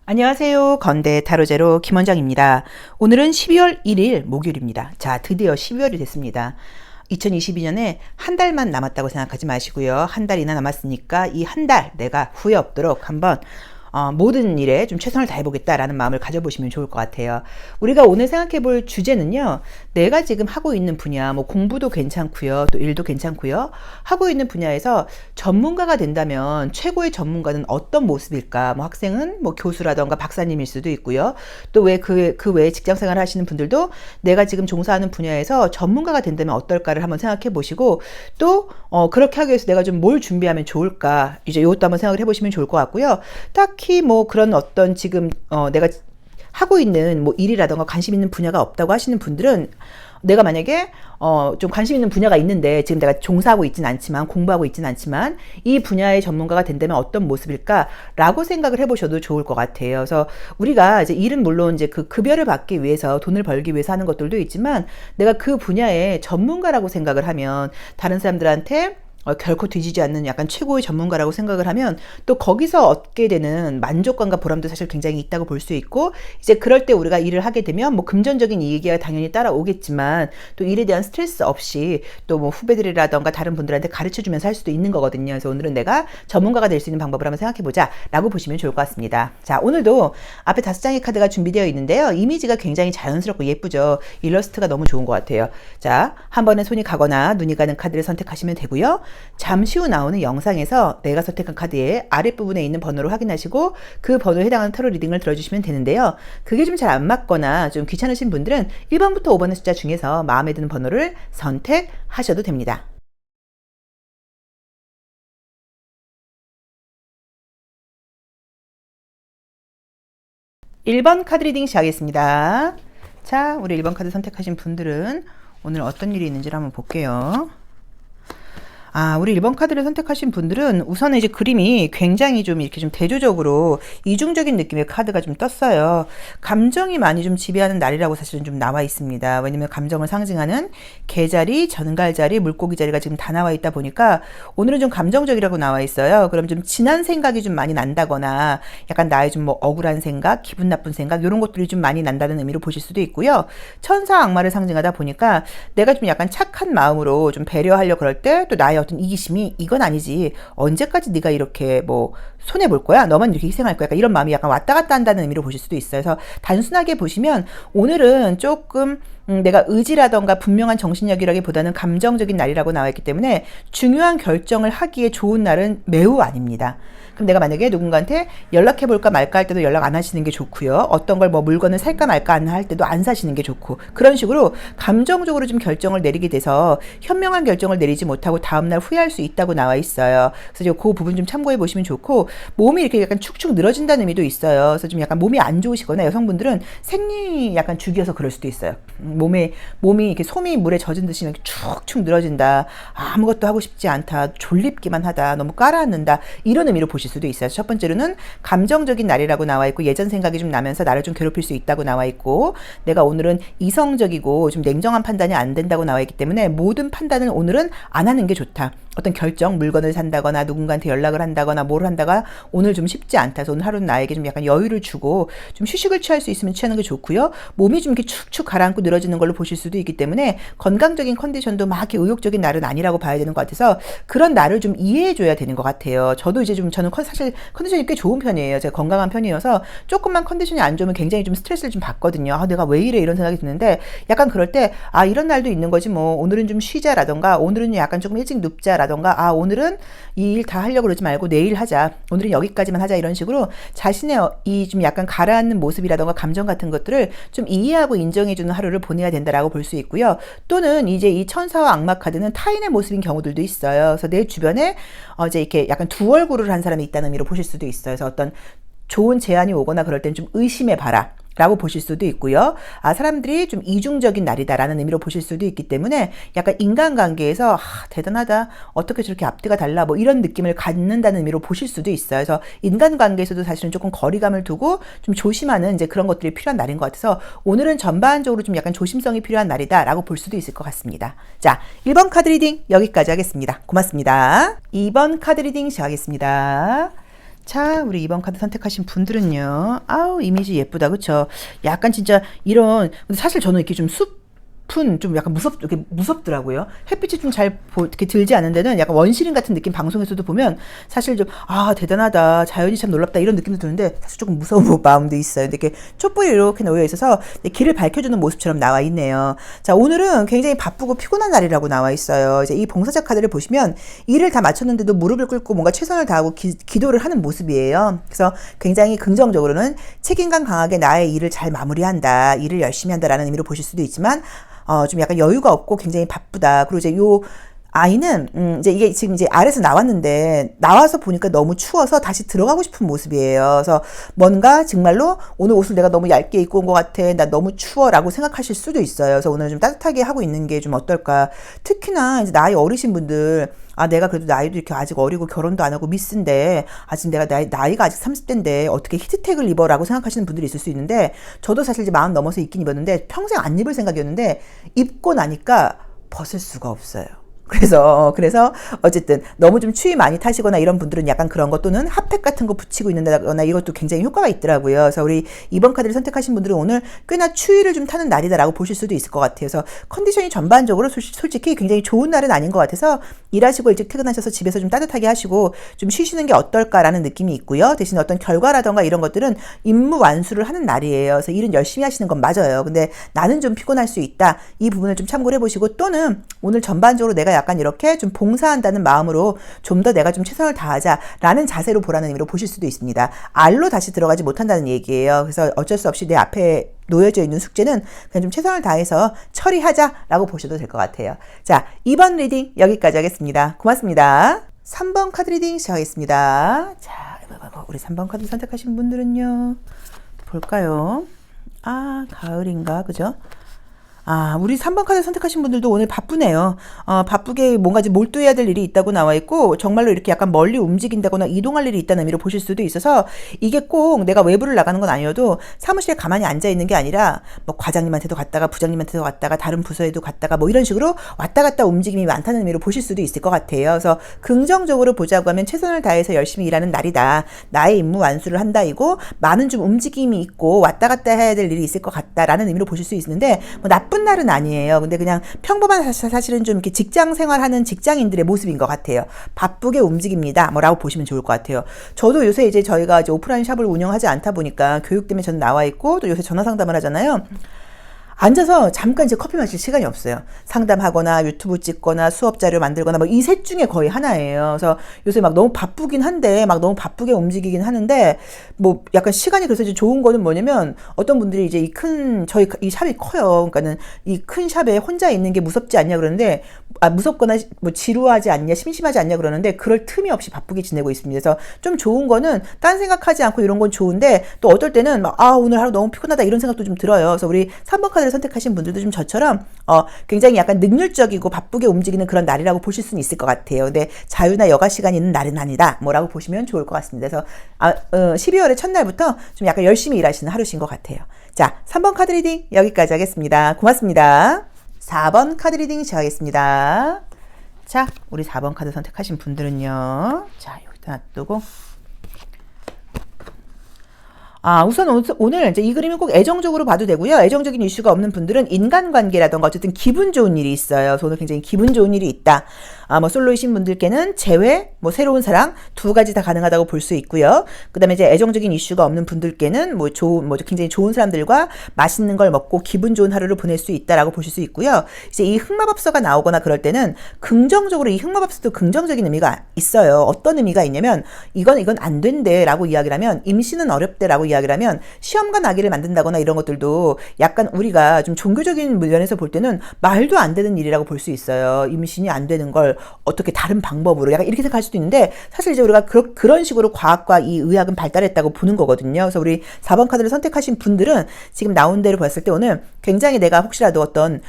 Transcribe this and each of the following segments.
안녕하세요. 건대 타로제로 김원장입니다. 오늘은 12월 1일 목요일입니다. 자, 드디어 12월이 됐습니다. 2022년에 한 달만 남았다고 생각하지 마시고요. 한 달이나 남았으니까 이 한 달 내가 후회 없도록 한번 모든 일에 좀 최선을 다해보겠다라는 마음을 가져보시면 좋을 것 같아요. 우리가 오늘 생각해 볼 주제는요. 내가 지금 하고 있는 분야, 뭐 공부도 괜찮고요. 또 일도 괜찮고요. 하고 있는 분야에서 전문가가 된다면 최고의 전문가는 어떤 모습일까? 뭐 학생은 뭐 교수라던가 박사님일 수도 있고요. 또 왜 그 외에 직장 생활을 하시는 분들도 내가 지금 종사하는 분야에서 전문가가 된다면 어떨까를 한번 생각해 보시고 또 그렇게 하기 위해서 내가 좀 뭘 준비하면 좋을까? 이제 이것도 한번 생각을 해보시면 좋을 것 같고요. 딱히 뭐 그런 어떤 지금 내가 하고 있는 뭐 일이라던가 관심 있는 분야가 없다고 하시는 분들은 내가 만약에 좀 관심 있는 분야가 있는데 지금 내가 종사하고 있진 않지만 공부하고 있진 않지만 이 분야의 전문가가 된다면 어떤 모습일까라고 생각을 해보셔도 좋을 것 같아요. 그래서 우리가 이제 일은 물론 이제 그 급여를 받기 위해서 돈을 벌기 위해서 하는 것들도 있지만 내가 그 분야의 전문가라고 생각을 하면 다른 사람들한테 결코 뒤지지 않는 약간 최고의 전문가라고 생각을 하면 또 거기서 얻게 되는 만족감과 보람도 사실 굉장히 있다고 볼 수 있고 이제 그럴 때 우리가 일을 하게 되면 뭐 금전적인 이익이 당연히 따라오겠지만 또 일에 대한 스트레스 없이 또 뭐 후배들이라던가 다른 분들한테 가르쳐 주면서 할 수도 있는 거거든요. 그래서 오늘은 내가 전문가가 될 수 있는 방법을 한번 생각해 보자 라고 보시면 좋을 것 같습니다. 자, 오늘도 앞에 5장의 카드가 준비되어 있는데요. 이미지가 굉장히 자연스럽고 예쁘죠. 일러스트가 너무 좋은 것 같아요. 자, 한 번에 손이 가거나 눈이 가는 카드를 선택하시면 되고요. 잠시 후 나오는 영상에서 내가 선택한 카드의 아랫부분에 있는 번호를 확인하시고 그 번호에 해당하는 타로 리딩을 들어주시면 되는데요. 그게 좀 잘 안 맞거나 좀 귀찮으신 분들은 1번부터 5번의 숫자 중에서 마음에 드는 번호를 선택하셔도 됩니다. 1번 카드 리딩 시작하겠습니다. 자, 우리 1번 카드 선택하신 분들은 오늘 어떤 일이 있는지를 한번 볼게요. 우리 1번 카드를 선택하신 분들은 우선은 이제 그림이 굉장히 좀 이렇게 좀 대조적으로 이중적인 느낌의 카드가 좀 떴어요. 감정이 많이 좀 지배하는 날이라고 사실은 좀 나와 있습니다. 왜냐면 감정을 상징하는 개자리, 전갈자리, 물고기 자리가 지금 다 나와 있다 보니까 오늘은 좀 감정적이라고 나와 있어요. 그럼 좀 진한 생각이 좀 많이 난다거나 약간 나의 좀 뭐 억울한 생각, 기분 나쁜 생각 이런 것들이 좀 많이 난다는 의미로 보실 수도 있고요. 천사 악마를 상징하다 보니까 내가 좀 약간 착한 마음으로 좀 배려하려고 그럴 때 또 나의 어떤 이기심이 이건 아니지 언제까지 네가 이렇게 뭐 손해볼 거야 너만 이렇게 희생할 거야 약간 이런 마음이 약간 왔다 갔다 한다는 의미로 보실 수도 있어요. 그래서 단순하게 보시면 오늘은 조금 내가 의지라던가 분명한 정신력이라기보다는 감정적인 날이라고 나와 있기 때문에 중요한 결정을 하기에 좋은 날은 매우 아닙니다. 그럼 내가 만약에 누군가한테 연락해볼까 말까 할 때도 연락 안 하시는 게 좋고요. 어떤 걸 뭐 물건을 살까 말까 할 때도 안 사시는 게 좋고 그런 식으로 감정적으로 좀 결정을 내리게 돼서 현명한 결정을 내리지 못하고 다음날 후회할 수 있다고 나와 있어요. 그래서 그 부분 좀 참고해 보시면 좋고 몸이 이렇게 약간 축축 늘어진다는 의미도 있어요. 그래서 좀 약간 몸이 안 좋으시거나 여성분들은 생리 약간 주기여서 그럴 수도 있어요. 몸이 이렇게 솜이 물에 젖은 듯이 이렇게 축축 늘어진다. 아무것도 하고 싶지 않다. 졸립기만 하다. 너무 깔아앉는다. 이런 의미로 보실 수도 있어요. 첫 번째로는 감정적인 날이라고 나와 있고 예전 생각이 좀 나면서 나를 좀 괴롭힐 수 있다고 나와 있고 내가 오늘은 이성적이고 좀 냉정한 판단이 안 된다고 나와 있기 때문에 모든 판단은 오늘은 안 하는 게 좋다. 어떤 결정, 물건을 산다거나 누군가한테 연락을 한다거나 뭘 한다가 오늘 좀 쉽지 않다. 그래서 오늘 하루는 나에게 좀 약간 여유를 주고 좀 휴식을 취할 수 있으면 취하는 게 좋고요. 몸이 좀 이렇게 축축 가라앉고 늘어지는 걸로 보실 수도 있기 때문에 건강적인 컨디션도 막 이렇게 의욕적인 날은 아니라고 봐야 되는 것 같아서 그런 날을 좀 이해해 줘야 되는 것 같아요. 저도 이제 좀 저는 사실 컨디션이 꽤 좋은 편이에요. 제가 건강한 편이어서 조금만 컨디션이 안 좋으면 굉장히 좀 스트레스를 좀 받거든요. 내가 왜 이래 이런 생각이 드는데 약간 그럴 때 이런 날도 있는 거지 뭐 오늘은 좀 쉬자라던가 오늘은 약간 조금 일찍 눕자라던가 오늘은 이 일 다 하려고 그러지 말고 내일 하자. 오늘은 여기까지만 하자 이런 식으로 자신의 이 좀 약간 가라앉는 모습이라던가 감정 같은 것들을 좀 이해하고 인정해주는 하루를 보내야 된다라고 볼 수 있고요. 또는 이제 이 천사와 악마 카드는 타인의 모습인 경우들도 있어요. 그래서 내 주변에 이제 이렇게 약간 두 얼굴을 한 사람이 있다는 의미로 보실 수도 있어요. 그래서 어떤 좋은 제안이 오거나 그럴 땐 좀 의심해봐라. 라고 보실 수도 있고요. 사람들이 좀 이중적인 날이다라는 의미로 보실 수도 있기 때문에 약간 인간관계에서 대단하다. 어떻게 저렇게 앞뒤가 달라. 뭐 이런 느낌을 갖는다는 의미로 보실 수도 있어요. 그래서 인간관계에서도 사실은 조금 거리감을 두고 좀 조심하는 이제 그런 것들이 필요한 날인 것 같아서 오늘은 전반적으로 좀 약간 조심성이 필요한 날이다라고 볼 수도 있을 것 같습니다. 자, 1번 카드 리딩 여기까지 하겠습니다. 고맙습니다. 2번 카드 리딩 시작하겠습니다. 자, 우리 2번 카드 선택하신 분들은요. 아우, 이미지 예쁘다. 그쵸? 약간 진짜 이런, 근데 사실 저는 이렇게 좀 숲은 좀 약간 이렇게 무섭더라고요. 햇빛이 좀 잘 이렇게 들지 않은 데는 약간 원시림 같은 느낌 방송에서도 보면 사실 좀, 아, 대단하다. 자연이 참 놀랍다. 이런 느낌도 드는데 사실 조금 무서운 마음도 있어요. 근데 이렇게 촛불이 이렇게 놓여 있어서 길을 밝혀주는 모습처럼 나와 있네요. 자, 오늘은 굉장히 바쁘고 피곤한 날이라고 나와 있어요. 이제 이 봉사자 카드를 보시면 일을 다 마쳤는데도 무릎을 꿇고 뭔가 최선을 다하고 기도를 하는 모습이에요. 그래서 굉장히 긍정적으로는 책임감 강하게 나의 일을 잘 마무리한다. 일을 열심히 한다라는 의미로 보실 수도 있지만 좀 약간 여유가 없고 굉장히 바쁘다. 그리고 이제 요 아이는 이제 이게 지금 이제 아래에서 나왔는데 나와서 보니까 너무 추워서 다시 들어가고 싶은 모습이에요. 그래서 뭔가 정말로 오늘 옷을 내가 너무 얇게 입고 온 것 같아. 나 너무 추워라고 생각하실 수도 있어요. 그래서 오늘 좀 따뜻하게 하고 있는 게 좀 어떨까. 특히나 이제 나이 어리신 분들 아, 내가 그래도 나이도 이렇게 아직 어리고 결혼도 안 하고 미스인데, 아직 내가 나이가 아직 30대인데, 어떻게 히트텍을 입어라고 생각하시는 분들이 있을 수 있는데, 저도 사실 이제 마음 넘어서 입긴 입었는데, 평생 안 입을 생각이었는데, 입고 나니까 벗을 수가 없어요. 그래서 어쨌든 너무 좀 추위 많이 타시거나 이런 분들은 약간 그런 것 또는 핫팩 같은 거 붙이고 있는다거나 이것도 굉장히 효과가 있더라고요. 그래서 우리 2번 카드를 선택하신 분들은 오늘 꽤나 추위를 좀 타는 날이다라고 보실 수도 있을 것 같아요. 그래서 컨디션이 전반적으로 솔직히 굉장히 좋은 날은 아닌 것 같아서 일하시고 일찍 퇴근하셔서 집에서 좀 따뜻하게 하시고 좀 쉬시는 게 어떨까라는 느낌이 있고요. 대신 어떤 결과라던가 이런 것들은 임무 완수를 하는 날이에요. 그래서 일은 열심히 하시는 건 맞아요. 근데 나는 좀 피곤할 수 있다. 이 부분을 좀 참고를 해보시고 또는 오늘 전반적으로 내가 약간 이렇게 좀 봉사한다는 마음으로 좀 더 내가 좀 최선을 다하자라는 자세로 보라는 의미로 보실 수도 있습니다. 알로 다시 들어가지 못한다는 얘기예요. 그래서 어쩔 수 없이 내 앞에 놓여져 있는 숙제는 그냥 좀 최선을 다해서 처리하자라고 보셔도 될 것 같아요. 자, 2번 리딩 여기까지 하겠습니다. 고맙습니다. 3번 카드 리딩 시작하겠습니다. 자, 우리 3번 카드 선택하신 분들은요. 볼까요? 아, 가을인가? 그죠? 아, 우리 3번 카드 선택하신 분들도 오늘 바쁘네요. 바쁘게 뭔가 좀 몰두해야 될 일이 있다고 나와 있고, 정말로 이렇게 약간 멀리 움직인다거나 이동할 일이 있다는 의미로 보실 수도 있어서, 이게 꼭 내가 외부를 나가는 건 아니어도 사무실에 가만히 앉아 있는 게 아니라, 뭐 과장님한테도 갔다가 부장님한테도 갔다가 다른 부서에도 갔다가 뭐 이런 식으로 왔다 갔다 움직임이 많다는 의미로 보실 수도 있을 것 같아요. 그래서 긍정적으로 보자고 하면 최선을 다해서 열심히 일하는 날이다. 나의 임무 완수를 한다이고, 많은 좀 움직임이 있고 왔다 갔다 해야 될 일이 있을 것 같다라는 의미로 보실 수 있는데, 뭐 나쁜 날은 아니에요. 근데 그냥 평범한 사실은 좀 이렇게 직장 생활하는 직장인들의 모습인 것 같아요. 바쁘게 움직입니다. 뭐라고 보시면 좋을 것 같아요. 저도 요새 이제 저희가 이제 오프라인 샵을 운영하지 않다 보니까 교육 때문에 저는 나와 있고 또 요새 전화 상담을 하잖아요. 앉아서 잠깐 이제 커피 마실 시간이 없어요. 상담하거나 유튜브 찍거나 수업 자료 만들거나 뭐 이 셋 중에 거의 하나예요. 그래서 요새 막 너무 바쁘긴 한데 막 너무 바쁘게 움직이긴 하는데 뭐 약간 시간이 그래서 이제 좋은 거는 뭐냐면 어떤 분들이 이제 저희 이 샵이 커요. 그러니까는 이 큰 샵에 혼자 있는 게 무섭지 않냐 그러는데 무섭거나 뭐 지루하지 않냐 심심하지 않냐 그러는데 그럴 틈이 없이 바쁘게 지내고 있습니다. 그래서 좀 좋은 거는 딴 생각하지 않고 이런 건 좋은데 또 어떨 때는 막 오늘 하루 너무 피곤하다 이런 생각도 좀 들어요. 그래서 우리 3번 카드 선택하신 분들도 좀 저처럼 굉장히 약간 능률적이고 바쁘게 움직이는 그런 날이라고 보실 수는 있을 것 같아요. 근데 자유나 여가 시간이 있는 날은 아니다. 뭐라고 보시면 좋을 것 같습니다. 그래서 12월의 첫날부터 좀 약간 열심히 일하시는 하루신 것 같아요. 자, 3번 카드 리딩 여기까지 하겠습니다. 고맙습니다. 4번 카드 리딩 시작하겠습니다. 자, 우리 4번 카드 선택하신 분들은요. 자, 여기다 놔두고 우선 오늘 이제 이 그림은 꼭 애정적으로 봐도 되고요. 애정적인 이슈가 없는 분들은 인간관계라던가 어쨌든 기분 좋은 일이 있어요. 그래서 오늘 굉장히 기분 좋은 일이 있다. 뭐 솔로이신 분들께는 재회, 뭐 새로운 사랑 두 가지 다 가능하다고 볼 수 있고요. 그다음에 이제 애정적인 이슈가 없는 분들께는 뭐 굉장히 좋은 사람들과 맛있는 걸 먹고 기분 좋은 하루를 보낼 수 있다라고 보실 수 있고요. 이제 이 흑마법사가 나오거나 그럴 때는 긍정적으로 이 흑마법사도 긍정적인 의미가 있어요. 어떤 의미가 있냐면 이건 안 된대라고 이야기를 하면 임신은 어렵대라고 이야기를 하면 시험관 아기를 만든다거나 이런 것들도 약간 우리가 좀 종교적인 면에서 볼 때는 말도 안 되는 일이라고 볼 수 있어요. 임신이 안 되는 걸 어떻게 다른 방법으로 약간 이렇게 생각할 수도 있는데 사실 이제 우리가 그런 식으로 과학과 이 의학은 발달했다고 보는 거거든요. 그래서 우리 4번 카드를 선택하신 분들은 지금 나온 대로 봤을 때 오늘 굉장히 내가 혹시라도 어떤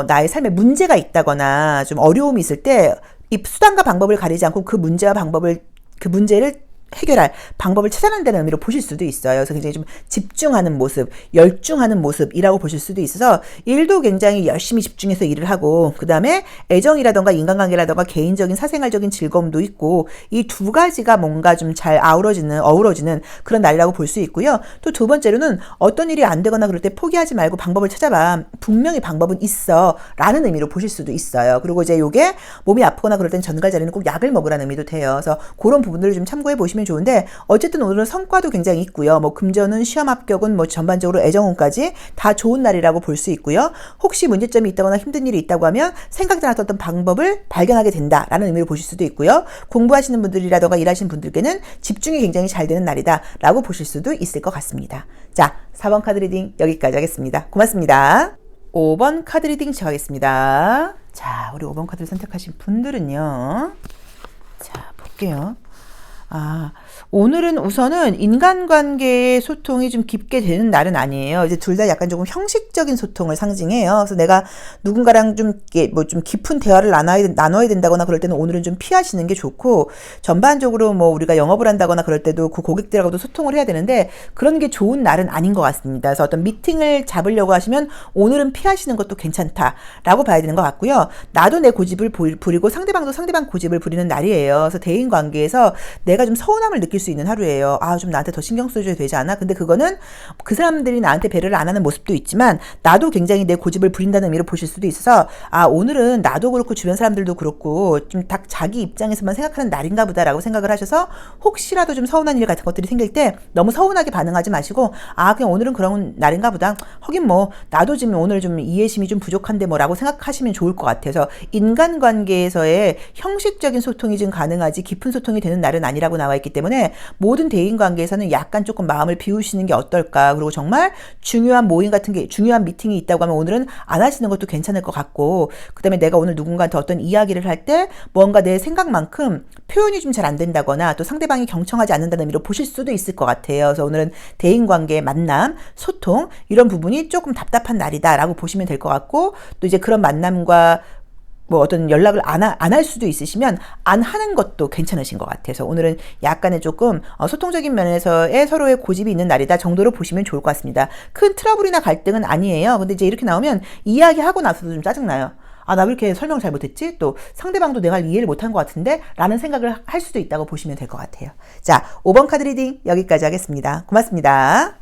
나의 삶에 문제가 있다거나 좀 어려움이 있을 때 이 수단과 방법을 가리지 않고 그 문제를 해결할 방법을 찾아낸다는 의미로 보실 수도 있어요. 그래서 굉장히 좀 집중하는 모습, 열중하는 모습이라고 보실 수도 있어서 일도 굉장히 열심히 집중해서 일을 하고 그 다음에 애정이라던가 인간관계라던가 개인적인 사생활적인 즐거움도 있고 이 두 가지가 뭔가 좀 잘 어우러지는 그런 날이라고 볼 수 있고요. 또 두 번째로는 어떤 일이 안 되거나 그럴 때 포기하지 말고 방법을 찾아봐. 분명히 방법은 있어 라는 의미로 보실 수도 있어요. 그리고 이제 요게 몸이 아프거나 그럴 땐 전갈자리는 꼭 약을 먹으라는 의미도 돼요. 그래서 그런 부분들을 좀 참고해 보시면 좋은데 어쨌든 오늘은 성과도 굉장히 있고요. 뭐 금전운, 시험 합격은 뭐 전반적으로 애정운까지 다 좋은 날이라고 볼 수 있고요. 혹시 문제점이 있다거나 힘든 일이 있다고 하면 생각지 않았던 어떤 방법을 발견하게 된다라는 의미로 보실 수도 있고요. 공부하시는 분들이라던가 일하시는 분들께는 집중이 굉장히 잘 되는 날이다라고 보실 수도 있을 것 같습니다. 자, 4번 카드 리딩 여기까지 하겠습니다. 고맙습니다. 5번 카드 리딩 시작하겠습니다. 자, 우리 5번 카드를 선택하신 분들은요. 자, 볼게요. 오늘은 우선은 인간관계의 소통이 좀 깊게 되는 날은 아니에요. 이제 둘 다 약간 조금 형식적인 소통을 상징해요. 그래서 내가 누군가랑 좀 깊은 대화를 나눠야 된다거나 그럴 때는 오늘은 좀 피하시는 게 좋고, 전반적으로 뭐 우리가 영업을 한다거나 그럴 때도 그 고객들하고도 소통을 해야 되는데 그런 게 좋은 날은 아닌 것 같습니다. 그래서 어떤 미팅을 잡으려고 하시면 오늘은 피하시는 것도 괜찮다라고 봐야 되는 것 같고요. 나도 내 고집을 부리고 상대방도 상대방 고집을 부리는 날이에요. 그래서 대인 관계에서 내가 좀 서운함을 느낄 수 있는 하루예요. 좀 나한테 더 신경 써줘야 되지 않아? 근데 그거는 그 사람들이 나한테 배려를 안 하는 모습도 있지만 나도 굉장히 내 고집을 부린다는 의미로 보실 수도 있어서 오늘은 나도 그렇고 주변 사람들도 그렇고 좀 딱 자기 입장에서만 생각하는 날인가 보다라고 생각을 하셔서 혹시라도 좀 서운한 일 같은 것들이 생길 때 너무 서운하게 반응하지 마시고 그냥 오늘은 그런 날인가 보다. 하긴 뭐 나도 지금 오늘 좀 이해심이 좀 부족한데 뭐라고 생각하시면 좋을 것 같아서 인간관계에서의 형식적인 소통이 좀 가능하지 깊은 소통이 되는 날은 아니라고 나와 있기 때문에 모든 대인관계에서는 약간 조금 마음을 비우시는 게 어떨까. 그리고 정말 중요한 모임 같은 게 중요한 미팅이 있다고 하면 오늘은 안 하시는 것도 괜찮을 것 같고, 그 다음에 내가 오늘 누군가한테 어떤 이야기를 할 때 뭔가 내 생각만큼 표현이 좀 잘 안 된다거나 또 상대방이 경청하지 않는다는 의미로 보실 수도 있을 것 같아요. 그래서 오늘은 대인관계, 만남, 소통 이런 부분이 조금 답답한 날이다라고 보시면 될 것 같고, 또 이제 그런 만남과 뭐 어떤 연락을 안 할 수도 있으시면 안 하는 것도 괜찮으신 것 같아서 오늘은 약간의 조금 소통적인 면에서의 서로의 고집이 있는 날이다 정도로 보시면 좋을 것 같습니다. 큰 트러블이나 갈등은 아니에요. 근데 이제 이렇게 나오면 이야기하고 나서도 좀 짜증나요. 나 왜 이렇게 설명 잘 못했지? 또 상대방도 내가 이해를 못한 것 같은데? 라는 생각을 할 수도 있다고 보시면 될 것 같아요. 자, 5번 카드 리딩 여기까지 하겠습니다. 고맙습니다.